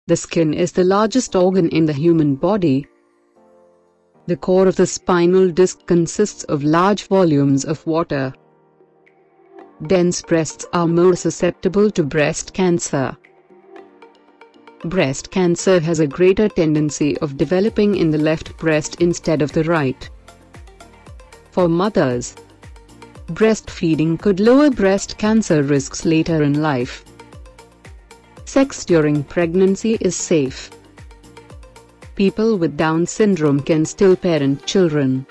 The skin is the largest organ in the human body. The core of the spinal disc consists of large volumes of water. Dense breasts are more susceptible to breast cancer. Breast cancer has a greater tendency of developing in the left breast instead of the right. For mothers, breastfeeding could lower breast cancer risks later in life. Sex during pregnancy is safe. People with Down syndrome can still parent children.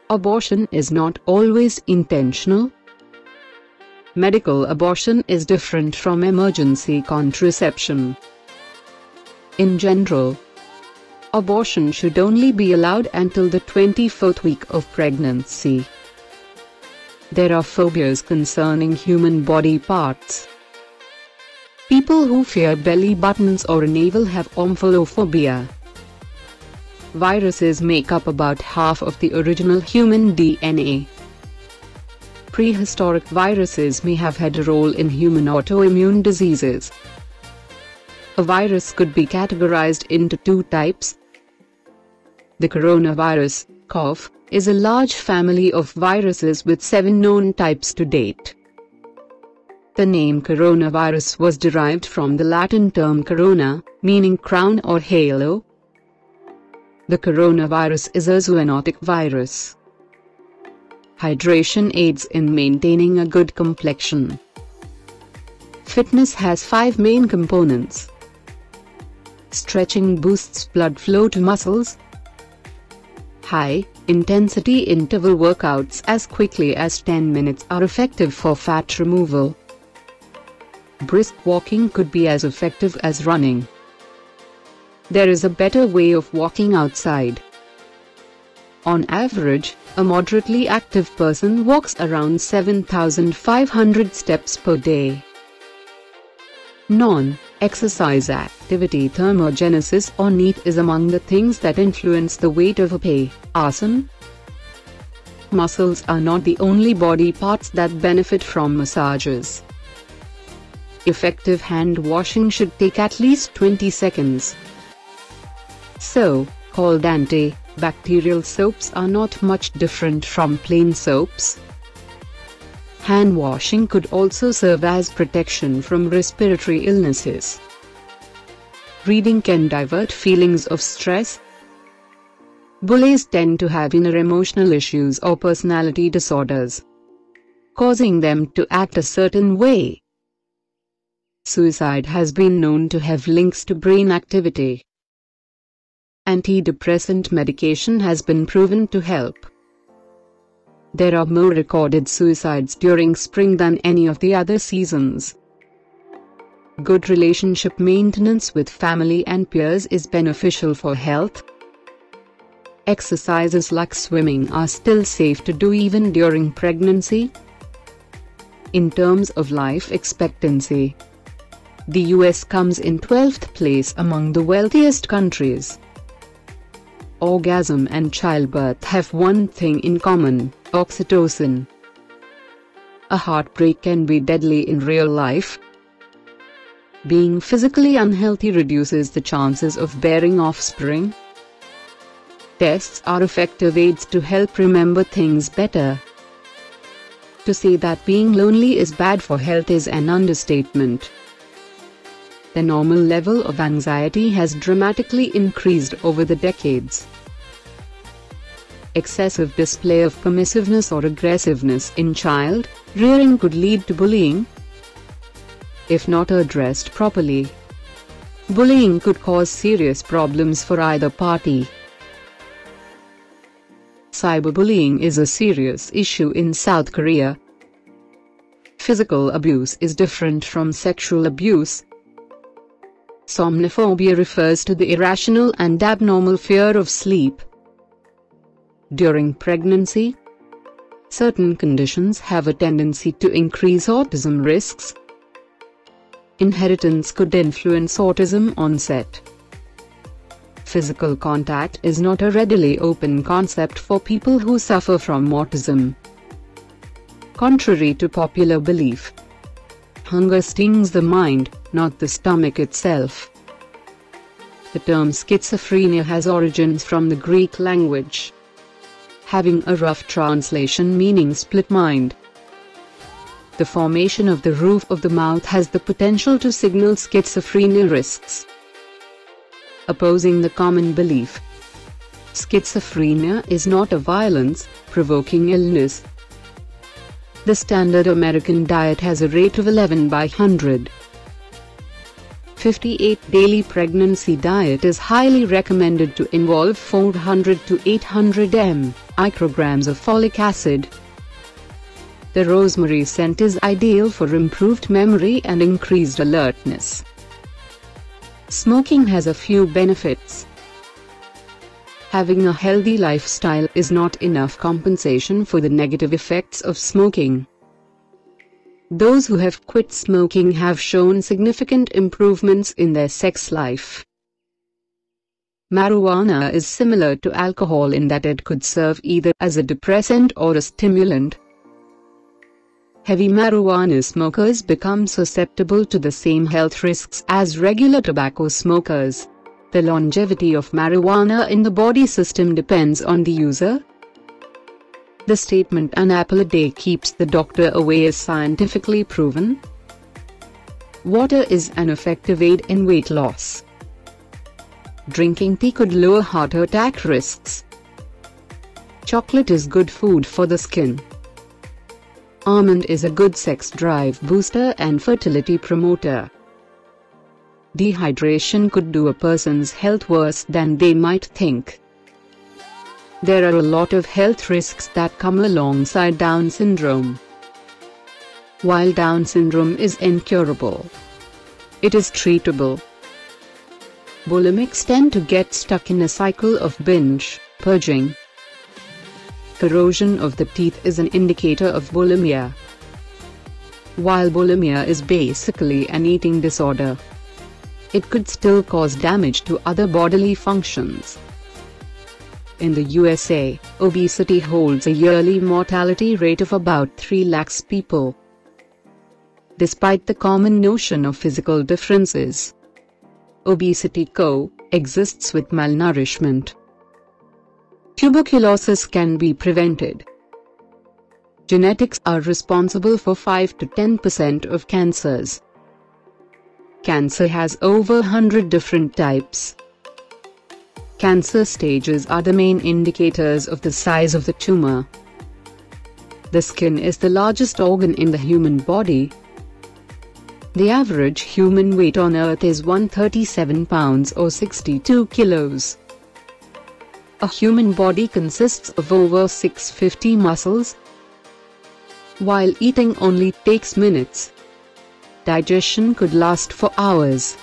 Abortion is not always intentional. Medical abortion is different from emergency contraception. In general, abortion should only be allowed until the 24th week of pregnancy. There are phobias concerning human body parts. People who fear belly buttons or navel have omphallophobia. Viruses make up about half of the original human DNA. Prehistoric viruses may have had a role in human autoimmune diseases. A virus could be categorized into two types. The coronavirus, CoV, is a large family of viruses with 7 known types to date. The name coronavirus was derived from the Latin term corona, meaning crown or halo. The coronavirus is a zoonotic virus. Hydration aids in maintaining a good complexion. Fitness has 5 main components. Stretching boosts blood flow to muscles. High-intensity interval workouts as quickly as 10 minutes are effective for fat removal. Brisk walking could be as effective as running. There is a better way of walking outside. On average, a moderately active person walks around 7,500 steps per day. Non-exercise activity thermogenesis or NEAT is among the things that influence the weight of a person. Muscles are not the only body parts that benefit from massages. Effective hand washing should take at least 20 seconds. So-called anti-bacterial soaps are not much different from plain soaps. Hand washing could also serve as protection from respiratory illnesses. Reading can divert feelings of stress. Bullies tend to have inner emotional issues or personality disorders, causing them to act a certain way. Suicide has been known to have links to brain activity. Antidepressant medication has been proven to help. There are more recorded suicides during spring than any of the other seasons. Good relationship maintenance with family and peers is beneficial for health. Exercises like swimming are still safe to do even during pregnancy. In terms of life expectancy, the US comes in 12th place among the wealthiest countries. Orgasm and childbirth have one thing in common: oxytocin. A heartbreak can be deadly in real life. Being physically unhealthy reduces the chances of bearing offspring. Tests are effective aids to help remember things better. To say that being lonely is bad for health is an understatement. The normal level of anxiety has dramatically increased over the decades. Excessive display of permissiveness or aggressiveness in child rearing could lead to bullying. If not addressed properly, bullying could cause serious problems for either party. Cyberbullying is a serious issue in South Korea. Physical abuse is different from sexual abuse. Somnophobia refers to the irrational and abnormal fear of sleep. During pregnancy, certain conditions have a tendency to increase autism risks. Inheritance could influence autism onset. Physical contact is not a readily open concept for people who suffer from autism. Contrary to popular belief, hunger stings the mind, not the stomach itself. The term schizophrenia has origins from the Greek language, having a rough translation meaning split mind. The formation of the roof of the mouth has the potential to signal schizophrenia risks. Opposing the common belief, schizophrenia is not a violence-provoking illness. The standard American diet has a rate of 11 by 100. 58 daily pregnancy diet is highly recommended to involve 400 to 800 micrograms of folic acid. The rosemary scent is ideal for improved memory and increased alertness. Smoking has a few benefits. Having a healthy lifestyle is not enough compensation for the negative effects of smoking. Those who have quit smoking have shown significant improvements in their sex life. Marijuana is similar to alcohol in that it could serve either as a depressant or a stimulant. Heavy marijuana smokers become susceptible to the same health risks as regular tobacco smokers. The longevity of marijuana in the body system depends on the user. The statement "an apple a day keeps the doctor away" is scientifically proven. Water is an effective aid in weight loss. Drinking tea could lower heart attack risks. Chocolate is good food for the skin. Almond is a good sex drive booster and fertility promoter. Dehydration could do a person's health worse than they might think. There are a lot of health risks that come alongside Down syndrome. While Down syndrome is incurable, it is treatable. Bulimics tend to get stuck in a cycle of binge purging. Corrosion of the teeth is an indicator of bulimia. While bulimia is basically an eating disorder, it could still cause damage to other bodily functions. In the USA, obesity holds a yearly mortality rate of about 3 lakhs people. Despite the common notion of physical differences, obesity co-exists with malnourishment. Tuberculosis can be prevented. Genetics are responsible for 5 to 10% of cancers. Cancer has over 100 different types. Cancer stages are the main indicators of the size of the tumor. The skin is the largest organ in the human body. The average human weight on Earth is 137 pounds or 62 kilos. A human body consists of over 650 muscles. While eating only takes minutes, digestion could last for hours.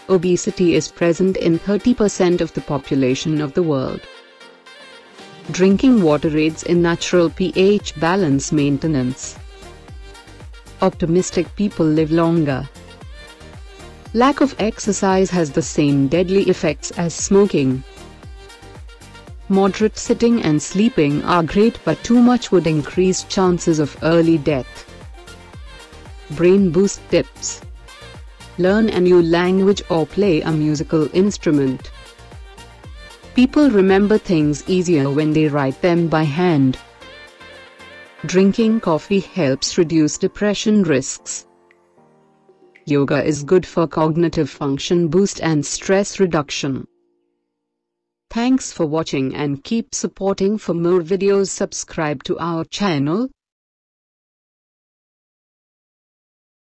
Obesity is present in 30% of the population of the world. Drinking water aids in natural pH balance maintenance. Optimistic people live longer. Lack of exercise has the same deadly effects as smoking. Moderate sitting and sleeping are great, but too much would increase chances of early death. Brain boost tips. Learn a new language or play a musical instrument. People remember things easier when they write them by hand. Drinking coffee helps reduce depression risks. Yoga is good for cognitive function boost and stress reduction. Thanks for watching and keep supporting. For more videos, subscribe to our channel.